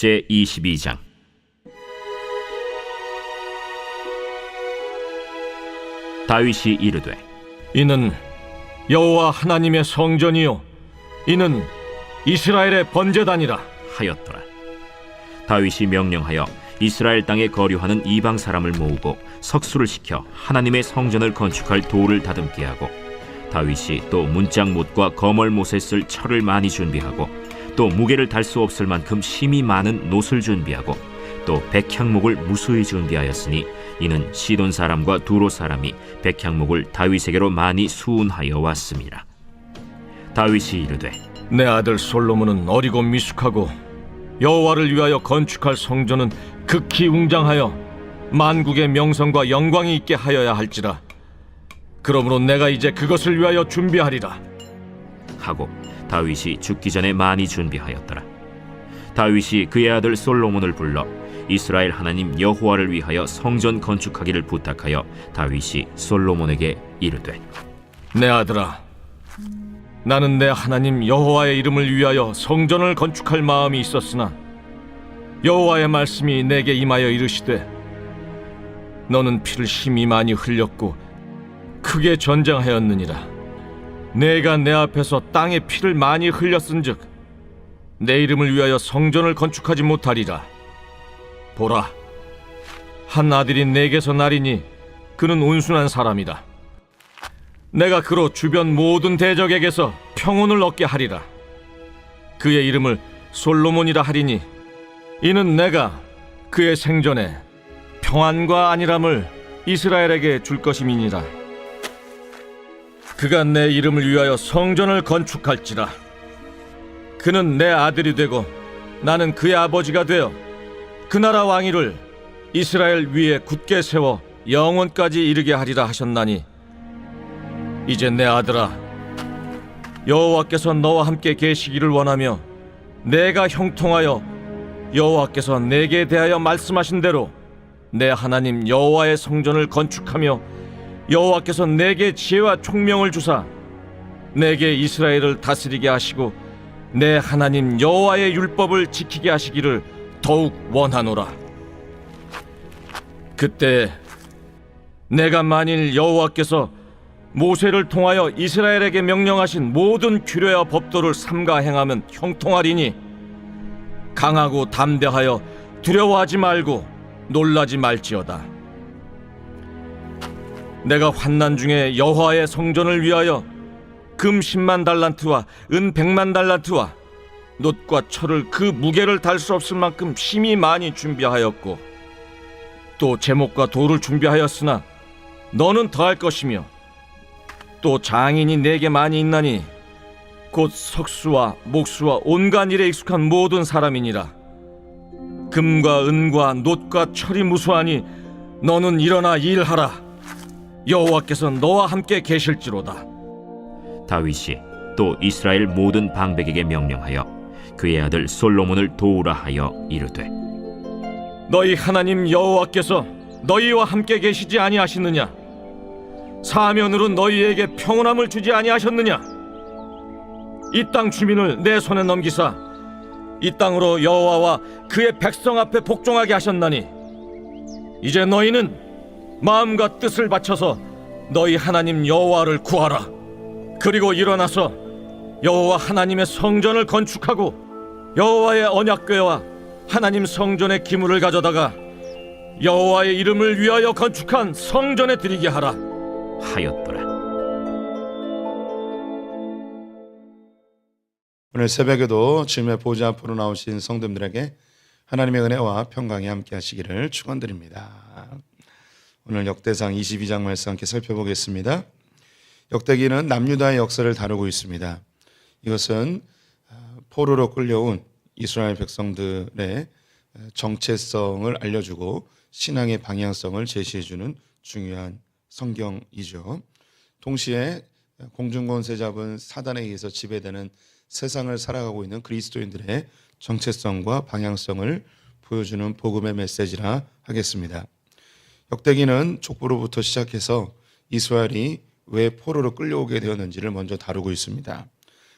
제22장. 다윗이 이르되 이는 여호와 하나님의 성전이요 이는 이스라엘의 번제단이라 하였더라. 다윗이 명령하여 이스라엘 땅에 거류하는 이방 사람을 모으고 석수를 시켜 하나님의 성전을 건축할 돌을 다듬게 하고, 다윗이 또 문짝못과 거멀못에 쓸 철을 많이 준비하고, 또 무게를 달 수 없을 만큼 힘이 많은 놋을 준비하고, 또 백향목을 무수히 준비하였으니 이는 시돈 사람과 두로 사람이 백향목을 다윗에게로 많이 수운하여 왔음이라. 다윗이 이르되 내 아들 솔로몬은 어리고 미숙하고 여호와를 위하여 건축할 성전은 극히 웅장하여 만국의 명성과 영광이 있게 하여야 할지라. 그러므로 내가 이제 그것을 위하여 준비하리라 하고 다윗이 죽기 전에 많이 준비하였더라. 다윗이 그의 아들 솔로몬을 불러 이스라엘 하나님 여호와를 위하여 성전 건축하기를 부탁하여 다윗이 솔로몬에게 이르되 내 아들아, 나는 내 하나님 여호와의 이름을 위하여 성전을 건축할 마음이 있었으나 여호와의 말씀이 내게 임하여 이르시되 너는 피를 심히 많이 흘렸고 크게 전쟁하였느니라. 내가 내 앞에서 땅에 피를 많이 흘렸은즉 내 이름을 위하여 성전을 건축하지 못하리라. 보라, 한 아들이 내게서 나리니 그는 온순한 사람이다. 내가 그로 주변 모든 대적에게서 평온을 얻게 하리라. 그의 이름을 솔로몬이라 하리니 이는 내가 그의 생전에 평안과 안일함을 이스라엘에게 줄 것임이니라. 그가 내 이름을 위하여 성전을 건축할지라. 그는 내 아들이 되고 나는 그의 아버지가 되어 그 나라 왕위를 이스라엘 위에 굳게 세워 영원까지 이르게 하리라 하셨나니, 이제 내 아들아, 여호와께서 너와 함께 계시기를 원하며 내가 형통하여 여호와께서 내게 대하여 말씀하신 대로 내 하나님 여호와의 성전을 건축하며 여호와께서 내게 지혜와 총명을 주사 내게 이스라엘을 다스리게 하시고 내 하나님 여호와의 율법을 지키게 하시기를 더욱 원하노라. 그때 내가 만일 여호와께서 모세를 통하여 이스라엘에게 명령하신 모든 규례와 법도를 삼가 행하면 형통하리니 강하고 담대하여 두려워하지 말고 놀라지 말지어다. 내가 환난 중에 여호와의 성전을 위하여 금 10만 달란트와 은 100만 달란트와 놋과 철을 그 무게를 달 수 없을 만큼 힘이 많이 준비하였고, 또 제목과 돌을 준비하였으나 너는 더할 것이며, 또 장인이 내게 많이 있나니 곧 석수와 목수와 온갖 일에 익숙한 모든 사람이니라. 금과 은과 놋과 철이 무수하니 너는 일어나 일하라. 여호와께서 너와 함께 계실지로다. 다윗이 또 이스라엘 모든 방백에게 명령하여 그의 아들 솔로몬을 도우라 하여 이르되 너희 하나님 여호와께서 너희와 함께 계시지 아니하시느냐? 사면으로 너희에게 평온함을 주지 아니하셨느냐? 이 땅 주민을 내 손에 넘기사 이 땅으로 여호와와 그의 백성 앞에 복종하게 하셨나니, 이제 너희는 마음과 뜻을 바쳐서 너희 하나님 여호와를 구하라. 그리고 일어나서 여호와 하나님의 성전을 건축하고 여호와의 언약궤와 하나님 성전의 기물을 가져다가 여호와의 이름을 위하여 건축한 성전에 드리게 하라 하였더라. 오늘 새벽에도 주님의 보좌 앞으로 나오신 성도님들에게 하나님의 은혜와 평강이 함께 하시기를 축원드립니다. 오늘 역대상 22장 말씀 함께 살펴보겠습니다. 역대기는 남유다의 역사를 다루고 있습니다. 이것은 포로로 끌려온 이스라엘 백성들의 정체성을 알려주고 신앙의 방향성을 제시해주는 중요한 성경이죠. 동시에 공중권세 잡은 사단에 의해서 지배되는 세상을 살아가고 있는 그리스도인들의 정체성과 방향성을 보여주는 복음의 메시지라 하겠습니다. 역대기는 족보로부터 시작해서 이스라엘이 왜 포로로 끌려오게 되었는지를 먼저 다루고 있습니다.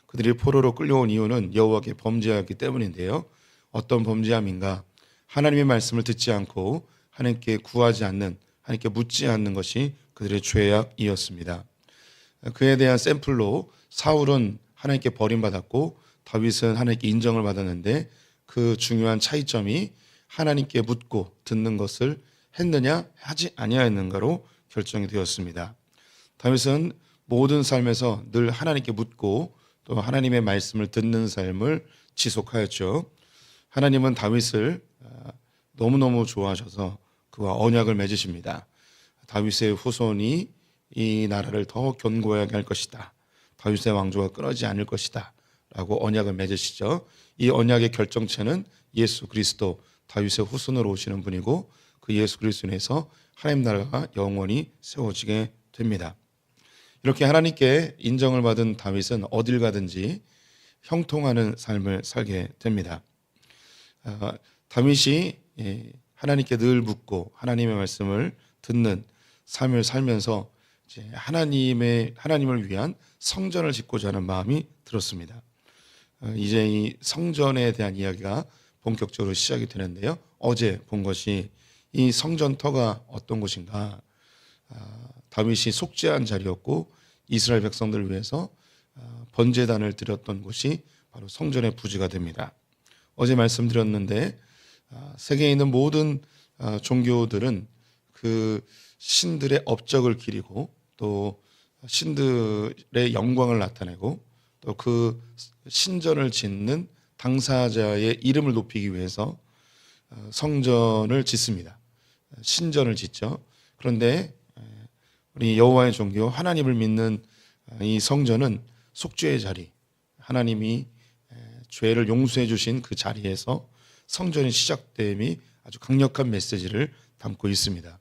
그들이 포로로 끌려온 이유는 여호와께 범죄하였기 때문인데요. 어떤 범죄함인가? 하나님의 말씀을 듣지 않고 하나님께 구하지 않는, 하나님께 묻지 않는 것이 그들의 죄악이었습니다. 그에 대한 샘플로 사울은 하나님께 버림받았고 다윗은 하나님께 인정을 받았는데 그 중요한 차이점이 하나님께 묻고 듣는 것을 했느냐 하지 아니하였는가로 결정이 되었습니다. 다윗은 모든 삶에서 늘 하나님께 묻고 또 하나님의 말씀을 듣는 삶을 지속하였죠. 하나님은 다윗을 너무너무 좋아하셔서 그와 언약을 맺으십니다. 다윗의 후손이 이 나라를 더 견고하게 할 것이다. 다윗의 왕조가 끊어지지 않을 것이다. 라고 언약을 맺으시죠. 이 언약의 결정체는 예수 그리스도, 다윗의 후손으로 오시는 분이고 그 예수 그리스도에서 하나님 나라가 영원히 세워지게 됩니다. 이렇게 하나님께 인정을 받은 다윗은 어딜 가든지 형통하는 삶을 살게 됩니다. 다윗이 하나님께 늘 묻고 하나님의 말씀을 듣는 삶을 살면서 이제 하나님을 위한 성전을 짓고자 하는 마음이 들었습니다. 이제 이 성전에 대한 이야기가 본격적으로 시작이 되는데요. 어제 본 것이 이 성전터가 어떤 곳인가? 다윗이 속죄한 자리였고 이스라엘 백성들을 위해서 번제단을 드렸던 곳이 바로 성전의 부지가 됩니다. 어제 말씀드렸는데 세계에 있는 모든 종교들은 그 신들의 업적을 기리고 또 신들의 영광을 나타내고 또 그 신전을 짓는 당사자의 이름을 높이기 위해서 성전을 짓습니다. 신전을 짓죠. 그런데 우리 여호와의 종교 하나님을 믿는 이 성전은 속죄의 자리, 하나님이 죄를 용서해 주신 그 자리에서 성전이 시작됨이 아주 강력한 메시지를 담고 있습니다.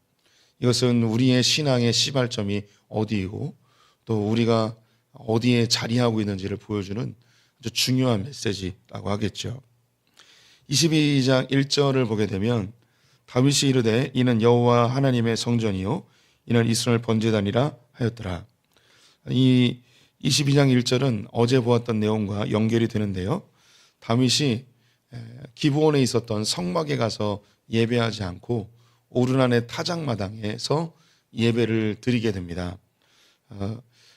이것은 우리의 신앙의 시발점이 어디이고 또 우리가 어디에 자리하고 있는지를 보여주는 아주 중요한 메시지라고 하겠죠. 22장 1절을 보게 되면 다윗이 이르되 이는 여호와 하나님의 성전이요 이는 이스라엘 번제단이라 하였더라. 이 22장 1절은 어제 보았던 내용과 연결이 되는데요. 다윗이 기브온에 있었던 성막에 가서 예배하지 않고 오르난의 타작마당에서 예배를 드리게 됩니다.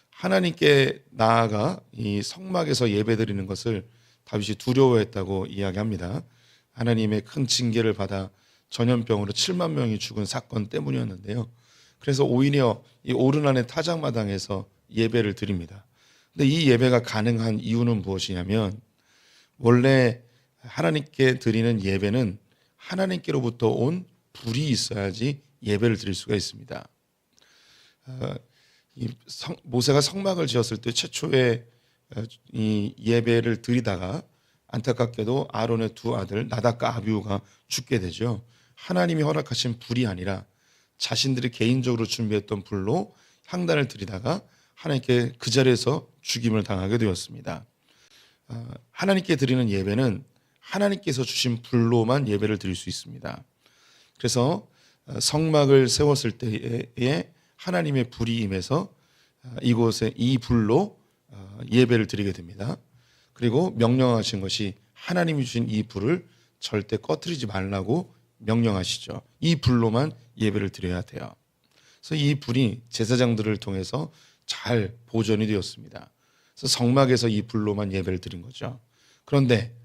하나님께 나아가 이 성막에서 예배드리는 것을 다윗이 두려워했다고 이야기합니다. 하나님의 큰 징계를 받아 전염병으로 7만 명이 죽은 사건 때문이었는데요. 그래서 오히려 이 오르난의 타작마당에서 예배를 드립니다. 근데 이 예배가 가능한 이유는 무엇이냐면 원래 하나님께 드리는 예배는 하나님께로부터 온 불이 있어야지 예배를 드릴 수가 있습니다. 모세가 성막을 지었을 때 최초의 이 예배를 드리다가 안타깝게도 아론의 두 아들 나답과 아비후가 죽게 되죠. 하나님이 허락하신 불이 아니라 자신들이 개인적으로 준비했던 불로 향단을 드리다가 하나님께 그 자리에서 죽임을 당하게 되었습니다. 하나님께 드리는 예배는 하나님께서 주신 불로만 예배를 드릴 수 있습니다. 그래서 성막을 세웠을 때에 하나님의 불이 임해서 이곳에 이 불로 예배를 드리게 됩니다. 그리고 명령하신 것이 하나님이 주신 이 불을 절대 꺼트리지 말라고 명령하시죠. 이 불로만 예배를 드려야 돼요. 그래서 이 불이 제사장들을 통해서 잘 보존이 되었습니다. 그래서 성막에서 이 불로만 예배를 드린 거죠. 그런데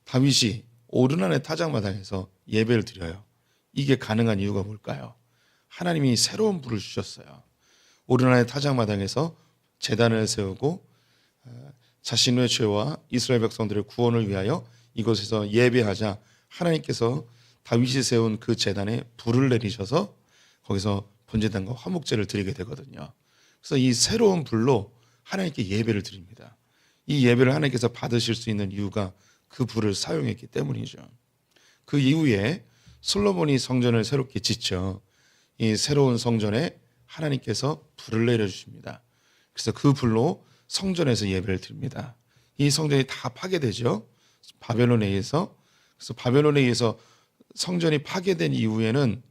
다윗이 오르난의 타작마당에서 예배를 드려요. 이게 가능한 이유가 뭘까요? 하나님이 새로운 불을 주셨어요. 오르난의 타작마당에서 제단을 세우고 자신의 죄와 이스라엘 백성들의 구원을 위하여 이곳에서 예배하자 하나님께서 다윗이 세운 그 제단에 불을 내리셔서 거기서 번제단과 화목제를 드리게 되거든요. 그래서 이 새로운 불로 하나님께 예배를 드립니다. 이 예배를 하나님께서 받으실 수 있는 이유가 그 불을 사용했기 때문이죠. 그 이후에 솔로몬이 성전을 새롭게 짓죠. 이 새로운 성전에 하나님께서 불을 내려주십니다. 그래서 그 불로 성전에서 예배를 드립니다. 이 성전이 다 파괴되죠. 바벨론에 의해서. 그래서 바벨론에 의해서 성전이 파괴된 이후에는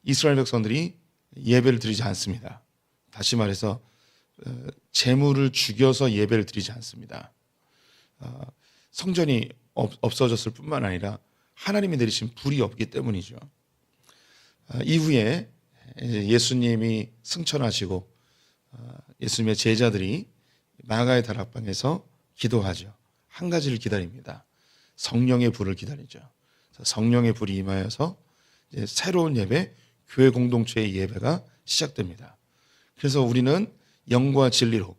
이스라엘 백성들이 예배를 드리지 않습니다. 다시 말해서 제물을 죽여서 예배를 드리지 않습니다. 성전이 없어졌을 뿐만 아니라 하나님이 내리신 불이 없기 때문이죠. 이후에 예수님이 승천하시고 예수님의 제자들이 마가의 다락방에서 기도하죠. 한 가지를 기다립니다. 성령의 불을 기다리죠. 성령의 불이 임하여서 이제 새로운 예배, 교회 공동체의 예배가 시작됩니다. 그래서 우리는 영과 진리로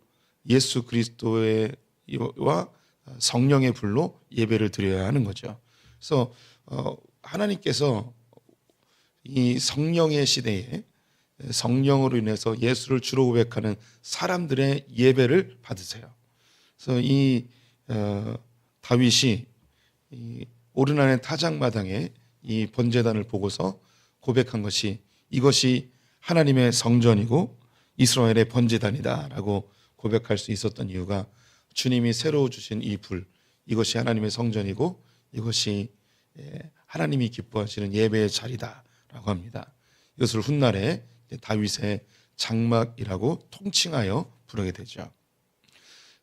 예수 그리스도와 성령의 불로 예배를 드려야 하는 거죠. 그래서 하나님께서 이 성령의 시대에 성령으로 인해서 예수를 주로 고백하는 사람들의 예배를 받으세요. 그래서 이 다윗이 이 오르난의 타작마당에 이 번제단을 보고서 고백한 것이 이것이 하나님의 성전이고 이스라엘의 번제단이다라고 고백할 수 있었던 이유가 주님이 새로 주신 이 불, 이것이 하나님의 성전이고 이것이 하나님이 기뻐하시는 예배의 자리다라고 합니다. 이것을 훗날에 다윗의 장막이라고 통칭하여 부르게 되죠.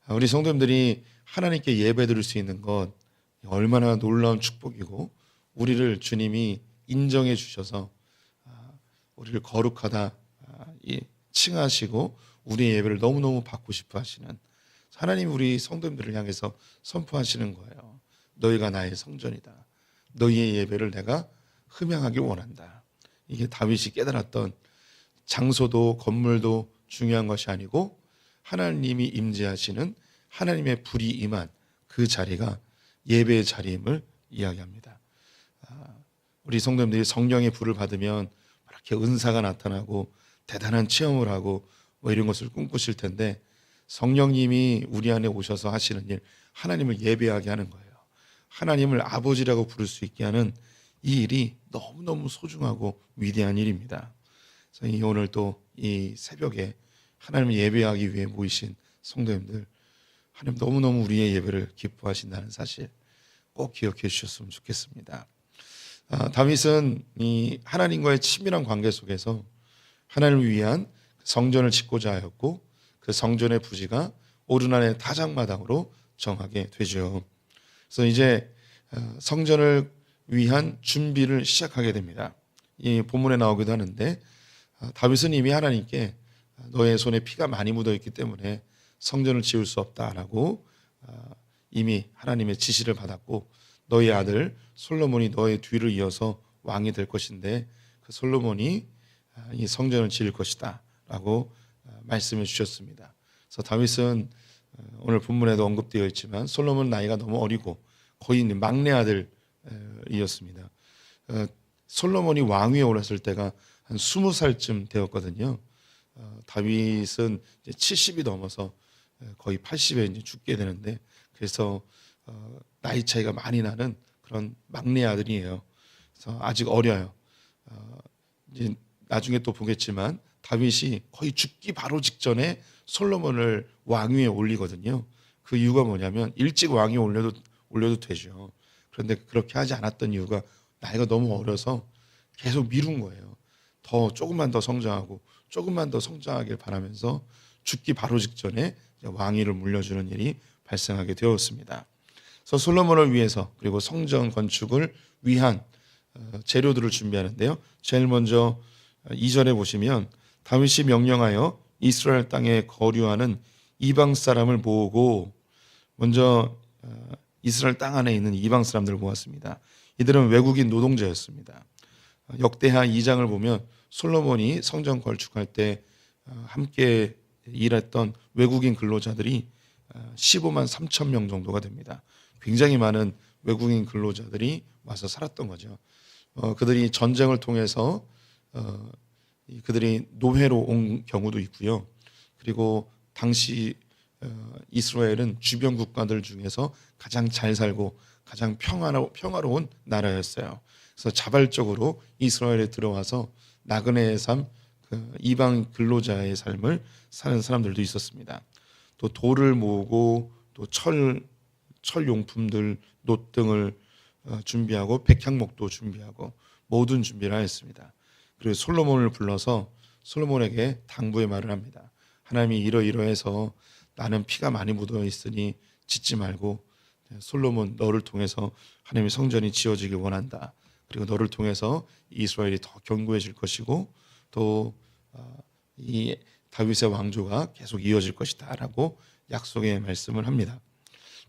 우리 성도님들이 하나님께 예배드릴 수 있는 것 얼마나 놀라운 축복이고 우리를 주님이 인정해 주셔서 우리를 거룩하다 칭하시고 우리의 예배를 너무너무 받고 싶어 하시는 하나님 우리 성도님들을 향해서 선포하시는 거예요. 너희가 나의 성전이다. 너희의 예배를 내가 흠양하길 원한다. 이게 다윗이 깨달았던 장소도 건물도 중요한 것이 아니고 하나님이 임재하시는 하나님의 불이 임한 그 자리가 예배의 자리임을 이야기합니다. 우리 성도님들이 성령의 불을 받으면 이렇게 은사가 나타나고 대단한 체험을 하고 뭐 이런 것을 꿈꾸실 텐데 성령님이 우리 안에 오셔서 하시는 일, 하나님을 예배하게 하는 거예요. 하나님을 아버지라고 부를 수 있게 하는 이 일이 너무너무 소중하고 위대한 일입니다. 그래서 오늘 또 이 새벽에 하나님을 예배하기 위해 모이신 성도님들, 하나님 너무너무 우리의 예배를 기뻐하신다는 사실 꼭 기억해 주셨으면 좋겠습니다. 다윗은 이 하나님과의 친밀한 관계 속에서 하나님을 위한 성전을 짓고자 하였고 그 성전의 부지가 오르난의 타작마당으로 정하게 되죠. 그래서 이제 성전을 위한 준비를 시작하게 됩니다. 이 본문에 나오기도 하는데 다윗은 이미 하나님께 너의 손에 피가 많이 묻어 있기 때문에 성전을 지을 수 없다라고 이미 하나님의 지시를 받았고 너의 아들 솔로몬이 너의 뒤를 이어서 왕이 될 것인데 그 솔로몬이 이 성전을 지을 것이다라고 말씀해 주셨습니다. 그래서 다윗은 오늘 본문에도 언급되어 있지만 솔로몬 나이가 너무 어리고 거의 막내 아들이었습니다. 솔로몬이 왕위에 올랐을 때가 한 20살쯤 되었거든요. 다윗은 이제 70이 넘어서 거의 80에 이제 죽게 되는데 그래서 나이 차이가 많이 나는 그런 막내 아들이에요. 그래서 아직 어려요. 이제 나중에 또 보겠지만 다윗이 거의 죽기 바로 직전에 솔로몬을 왕위에 올리거든요. 그 이유가 뭐냐면 일찍 왕위에 올려도 되죠. 그런데 그렇게 하지 않았던 이유가 나이가 너무 어려서 계속 미룬 거예요. 조금만 더 성장하고 조금만 더 성장하길 바라면서 죽기 바로 직전에 왕위를 물려주는 일이 발생하게 되었습니다. 그래서 솔로몬을 위해서 그리고 성전 건축을 위한 재료들을 준비하는데요. 제일 먼저 2절에 보시면 다윗이 명령하여 이스라엘 땅에 거류하는 이방 사람을 모으고 먼저 이스라엘 땅 안에 있는 이방 사람들을 모았습니다. 이들은 외국인 노동자였습니다. 역대하 2장을 보면 솔로몬이 성전 건축할 때 함께 일했던 외국인 근로자들이 15만 3천 명 정도가 됩니다. 굉장히 많은 외국인 근로자들이 와서 살았던 거죠. 그들이 전쟁을 통해서 그들이 노예로 온 경우도 있고요. 그리고 당시 이스라엘은 주변 국가들 중에서 가장 잘 살고 가장 평화로운 나라였어요. 그래서 자발적으로 이스라엘에 들어와서 나그네의 삶, 이방 근로자의 삶을 사는 사람들도 있었습니다. 또 돌을 모으고 또 철 용품들, 놋 등을 준비하고 백향목도 준비하고 모든 준비를 하였습니다. 그리고 솔로몬을 불러서 솔로몬에게 당부의 말을 합니다. 하나님이 이러이러해서 나는 피가 많이 묻어 있으니 짓지 말고 솔로몬 너를 통해서 하나님의 성전이 지어지길 원한다. 그리고 너를 통해서 이스라엘이 더 견고해질 것이고 또 이 다윗의 왕조가 계속 이어질 것이다라고 약속의 말씀을 합니다.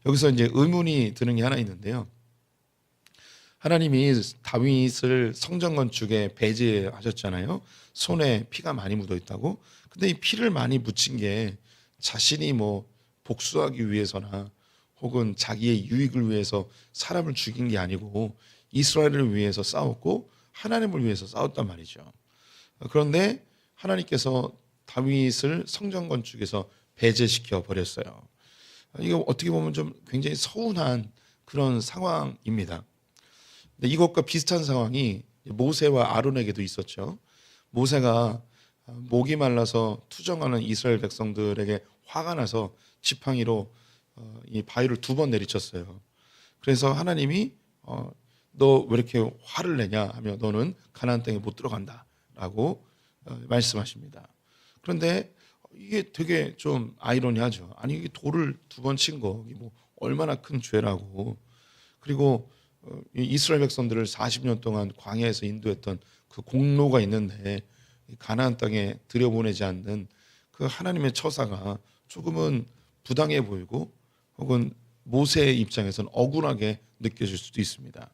여기서 이제 의문이 드는 게 하나 있는데요. 하나님이 다윗을 성전 건축에 배제하셨잖아요. 손에 피가 많이 묻어 있다고. 근데 이 피를 많이 묻힌 게 자신이 뭐 복수하기 위해서나 혹은 자기의 유익을 위해서 사람을 죽인 게 아니고 이스라엘을 위해서 싸웠고 하나님을 위해서 싸웠단 말이죠. 그런데 하나님께서 다윗을 성전 건축에서 배제시켜 버렸어요. 이거 어떻게 보면 좀 굉장히 서운한 그런 상황입니다. 근데 이것과 비슷한 상황이 모세와 아론에게도 있었죠. 모세가 목이 말라서 투정하는 이스라엘 백성들에게 화가 나서 지팡이로 이 바위를 2번 내리쳤어요. 그래서 하나님이 너 왜 이렇게 화를 내냐 하며 너는 가나안 땅에 못 들어간다라고 말씀하십니다. 그런데 이게 되게 좀 아이러니하죠. 아니 이게 돌을 2번 친 거 뭐 얼마나 큰 죄라고. 그리고 이스라엘 백성들을 40년 동안 광야에서 인도했던 그 공로가 있는데 가나안 땅에 들여보내지 않는 그 하나님의 처사가 조금은 부당해 보이고 혹은 모세의 입장에서는 억울하게 느껴질 수도 있습니다.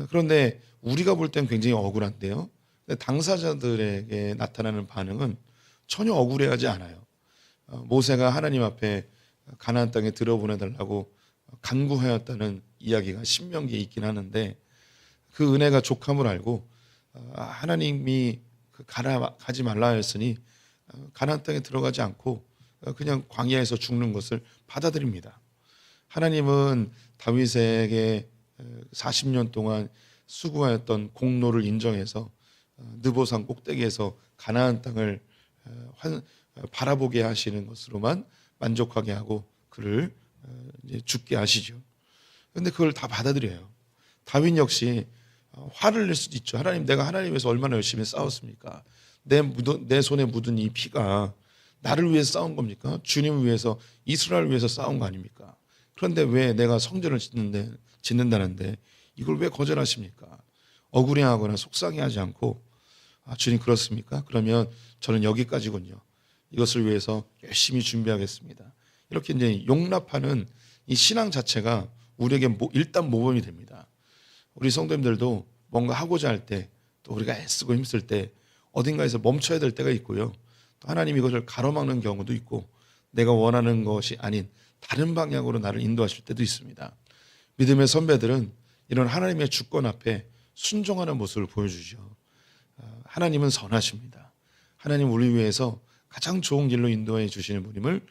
그런데 우리가 볼 땐 굉장히 억울한데요. 당사자들에게 나타나는 반응은 전혀 억울해하지 않아요. 모세가 하나님 앞에 가나안 땅에 들여보내달라고 간구하였다는 이야기가 신명기에 있긴 하는데 그 은혜가 족함을 알고 하나님이 가지 말라 했으니 가나안 땅에 들어가지 않고 그냥 광야에서 죽는 것을 받아들입니다. 하나님은 다윗에게 40년 동안 수고하였던 공로를 인정해서 느보산 꼭대기에서 가나안 땅을 바라보게 하시는 것으로만 만족하게 하고 그를 이제 죽게 하시죠. 그런데 그걸 다 받아들여요. 다윗 역시 화를 낼 수도 있죠. 하나님, 내가 하나님 위해서 얼마나 열심히 싸웠습니까? 내 손에 묻은 이 피가 나를 위해서 싸운 겁니까? 주님을 위해서, 이스라엘을 위해서 싸운 거 아닙니까? 그런데 왜 내가 성전을 짓는다는데 이걸 왜 거절하십니까? 억울해하거나 속상해하지 않고 주님 그렇습니까? 그러면 저는 여기까지군요. 이것을 위해서 열심히 준비하겠습니다. 이렇게 이제 용납하는 이 신앙 자체가 우리에게 일단 모범이 됩니다. 우리 성도님들도 뭔가 하고자 할 때 또 우리가 애쓰고 힘쓸 때 어딘가에서 멈춰야 될 때가 있고요. 또 하나님 이것을 가로막는 경우도 있고 내가 원하는 것이 아닌 다른 방향으로 나를 인도하실 때도 있습니다. 믿음의 선배들은 이런 하나님의 주권 앞에 순종하는 모습을 보여주죠. 하나님은 선하십니다. 하나님 우리 위해서 가장 좋은 길로 인도해 주시는 분임을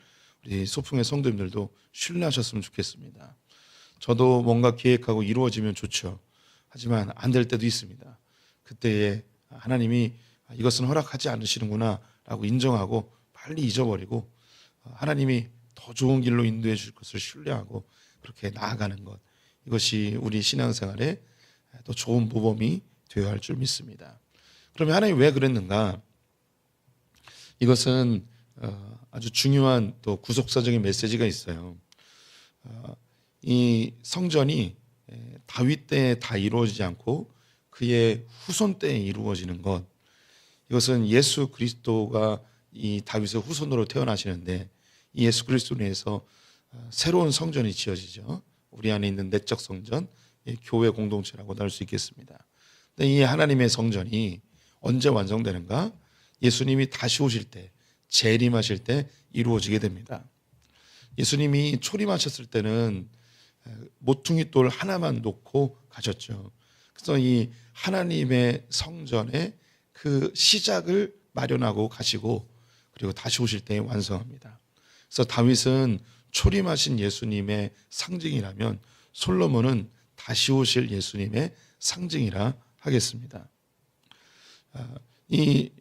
우리 소풍의 성도님들도 신뢰하셨으면 좋겠습니다. 저도 뭔가 계획하고 이루어지면 좋죠. 하지만 안 될 때도 있습니다. 그때에 하나님이 이것은 허락하지 않으시는구나 라고 인정하고 빨리 잊어버리고 하나님이 더 좋은 길로 인도해 줄 것을 신뢰하고 그렇게 나아가는 것, 이것이 우리 신앙생활에 또 좋은 모범이 되어야 할 줄 믿습니다. 그러면 하나님이 왜 그랬는가? 이것은 아주 중요한 또 구속사적인 메시지가 있어요. 이 성전이 다윗 때에 다 이루어지지 않고 그의 후손 때에 이루어지는 것, 이것은 예수 그리스도가 이 다윗의 후손으로 태어나시는데 이 예수 그리스도로 인해서 새로운 성전이 지어지죠. 우리 안에 있는 내적 성전, 교회 공동체라고도 할 수 있겠습니다. 근데 이 하나님의 성전이 언제 완성되는가? 예수님이 다시 오실 때, 재림하실 때 이루어지게 됩니다. 예수님이 초림하셨을 때는 모퉁이 돌 하나만 놓고 가셨죠. 그래서 이 하나님의 성전의 그 시작을 마련하고 가시고 그리고 다시 오실 때 완성합니다. 그래서 다윗은 초림하신 예수님의 상징이라면 솔로몬은 다시 오실 예수님의 상징이라 하겠습니다. 이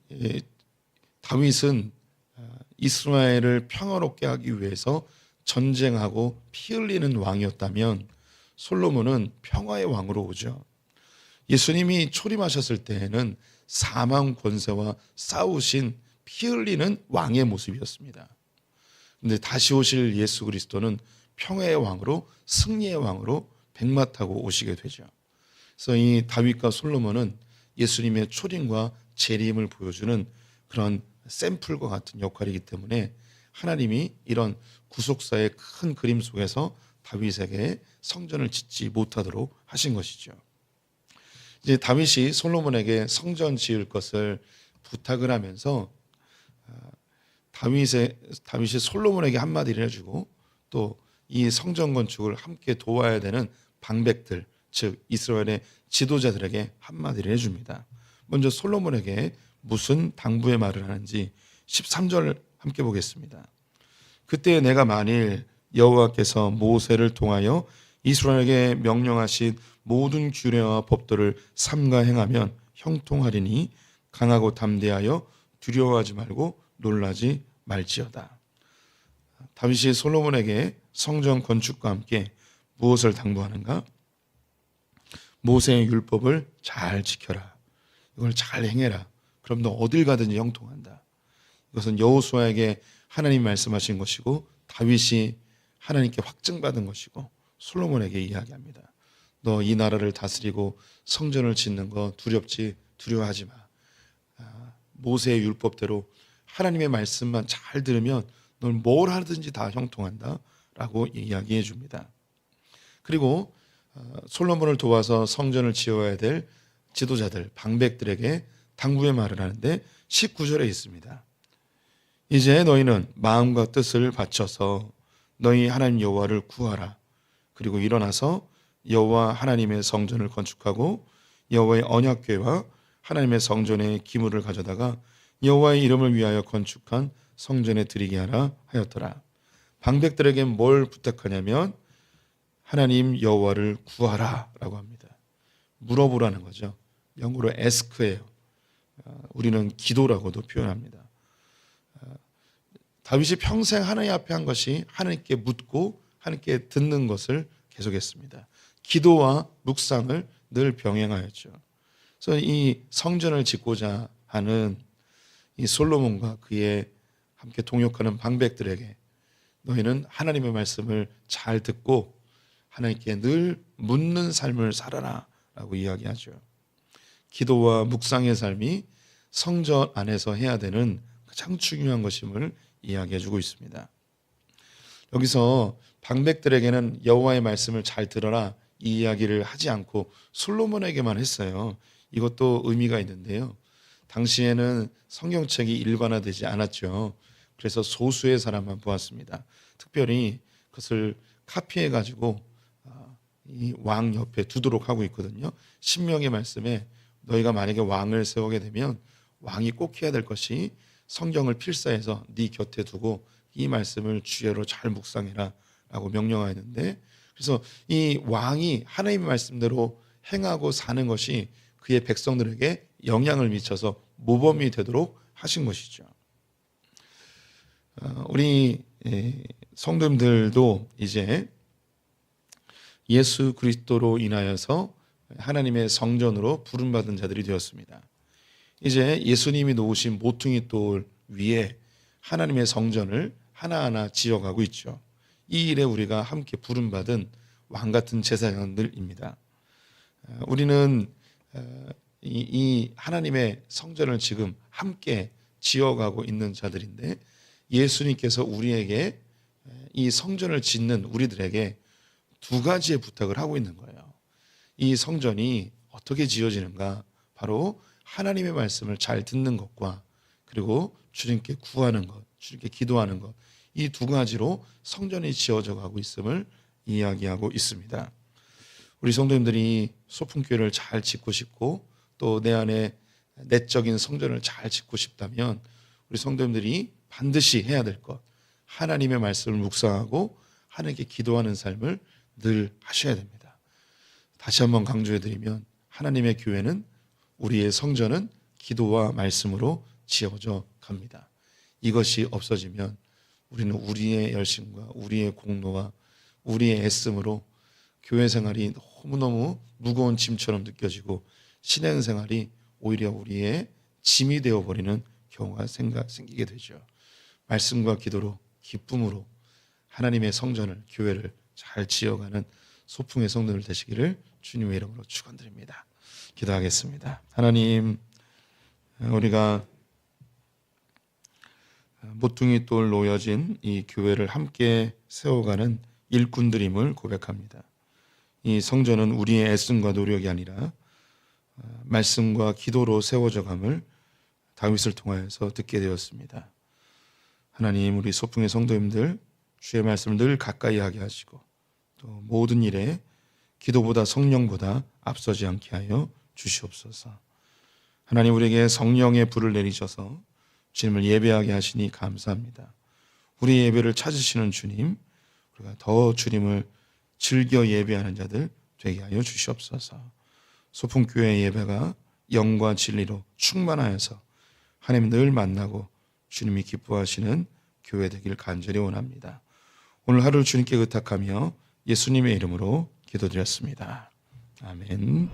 다윗은 이스라엘을 평화롭게 하기 위해서 전쟁하고 피 흘리는 왕이었다면 솔로몬은 평화의 왕으로 오죠. 예수님이 초림하셨을 때에는 사망 권세와 싸우신 피 흘리는 왕의 모습이었습니다. 근데 다시 오실 예수 그리스도는 평화의 왕으로, 승리의 왕으로 백마 타고 오시게 되죠. 그래서 이 다윗과 솔로몬은 예수님의 초림과 재림을 보여주는 그런 샘플과 같은 역할이기 때문에 하나님이 이런 구속사의 큰 그림 속에서 다윗에게 성전을 짓지 못하도록 하신 것이죠. 이제 다윗이 솔로몬에게 성전 지을 것을 부탁을 하면서 다윗이 솔로몬에게 한마디를 해주고 또 이 성전 건축을 함께 도와야 되는 방백들, 즉 이스라엘의 지도자들에게 한마디를 해줍니다. 먼저 솔로몬에게 무슨 당부의 말을 하는지 13절 함께 보겠습니다. 그때 내가 만일 여호와께서 모세를 통하여 이스라엘에게 명령하신 모든 규례와 법도를 삼가 행하면 형통하리니 강하고 담대하여 두려워하지 말고 놀라지 말지어다. 다윗이 솔로몬에게 성전 건축과 함께 무엇을 당부하는가? 모세의 율법을 잘 지켜라. 이걸 잘 행해라. 그럼 너 어딜 가든지 형통한다. 이것은 여호수아에게 하나님 말씀하신 것이고 다윗이 하나님께 확증받은 것이고 솔로몬에게 이야기합니다. 너 이 나라를 다스리고 성전을 짓는 거 두려워하지 마. 모세의 율법대로 하나님의 말씀만 잘 들으면 넌 뭘 하든지 다 형통한다 라고 이야기해 줍니다. 그리고 솔로몬을 도와서 성전을 지어야 될 지도자들, 방백들에게 당부의 말을 하는데 19절에 있습니다. 이제 너희는 마음과 뜻을 바쳐서 너희 하나님 여호와를 구하라. 그리고 일어나서 여호와 하나님의 성전을 건축하고 여호와의 언약궤와 하나님의 성전의 기물을 가져다가 여호와의 이름을 위하여 건축한 성전에 드리게 하라 하였더라. 방백들에게 뭘 부탁하냐면 하나님 여호와를 구하라 라고 합니다. 물어보라는 거죠. 영어로 ask예요. 우리는 기도라고도 표현합니다. 다윗이 평생 하나님 앞에 한 것이 하나님께 묻고 하나님께 듣는 것을 계속했습니다. 기도와 묵상을 늘 병행하였죠. 그래서 이 성전을 짓고자 하는 이 솔로몬과 그의 함께 동역하는 방백들에게 너희는 하나님의 말씀을 잘 듣고 하나님께 늘 묻는 삶을 살아라 라고 이야기하죠. 기도와 묵상의 삶이 성전 안에서 해야 되는 가장 중요한 것임을 이야기해 주고 있습니다. 여기서 방백들에게는 여호와의 말씀을 잘 들어라 이 이야기를 하지 않고 솔로몬에게만 했어요. 이것도 의미가 있는데요. 당시에는 성경책이 일반화되지 않았죠. 그래서 소수의 사람만 보았습니다. 특별히 그것을 카피해 가지고 이 왕 옆에 두도록 하고 있거든요. 신명의 말씀에 너희가 만약에 왕을 세우게 되면 왕이 꼭 해야 될 것이 성경을 필사해서 네 곁에 두고 이 말씀을 주야로 잘 묵상해라 라고 명령하였는데, 그래서 이 왕이 하나님의 말씀대로 행하고 사는 것이 그의 백성들에게 영향을 미쳐서 모범이 되도록 하신 것이죠. 우리 성도님들도 이제 예수 그리스도로 인하여서 하나님의 성전으로 부름받은 자들이 되었습니다. 이제 예수님이 놓으신 모퉁이 돌 위에 하나님의 성전을 하나하나 지어가고 있죠. 이 일에 우리가 함께 부름받은 왕같은 제사장들입니다. 우리는 이 하나님의 성전을 지금 함께 지어가고 있는 자들인데, 예수님께서 우리에게 이 성전을 짓는 우리들에게 두 가지의 부탁을 하고 있는 거예요. 이 성전이 어떻게 지어지는가? 바로 하나님의 말씀을 잘 듣는 것과 그리고 주님께 구하는 것, 주님께 기도하는 것, 이 두 가지로 성전이 지어져 가고 있음을 이야기하고 있습니다. 우리 성도님들이 소풍교회를 잘 짓고 싶고 또 내 안에 내적인 성전을 잘 짓고 싶다면 우리 성도님들이 반드시 해야 될 것, 하나님의 말씀을 묵상하고 하나님께 기도하는 삶을 늘 하셔야 됩니다. 다시 한번 강조해드리면 하나님의 교회는, 우리의 성전은 기도와 말씀으로 지어져 갑니다. 이것이 없어지면 우리는 우리의 열심과 우리의 공로와 우리의 애씀으로 교회 생활이 너무너무 무거운 짐처럼 느껴지고 신앙생활이 오히려 우리의 짐이 되어버리는 경우가 생기게 되죠. 말씀과 기도로, 기쁨으로 하나님의 성전을, 교회를 잘 지어가는 소풍의 성도들 되시기를 주님의 이름으로 축원드립니다. 기도하겠습니다. 하나님, 우리가 모퉁이 돌 놓여진 이 교회를 함께 세워가는 일꾼들임을 고백합니다. 이 성전은 우리의 애씀과 노력이 아니라 말씀과 기도로 세워져감을 다윗을 통하여서 듣게 되었습니다. 하나님, 우리 소풍의 성도님들 주의 말씀을 늘 가까이 하게 하시고 또 모든 일에 기도보다 성령보다 앞서지 않게 하여 주시옵소서. 하나님, 우리에게 성령의 불을 내리셔서 주님을 예배하게 하시니 감사합니다. 우리 예배를 찾으시는 주님, 우리가 더 주님을 즐겨 예배하는 자들 되게 하여 주시옵소서. 소풍교회 예배가 영과 진리로 충만하여서 하나님 늘 만나고 주님이 기뻐하시는 교회 되길 간절히 원합니다. 오늘 하루를 주님께 의탁하며 예수님의 이름으로 기도드렸습니다. 아멘.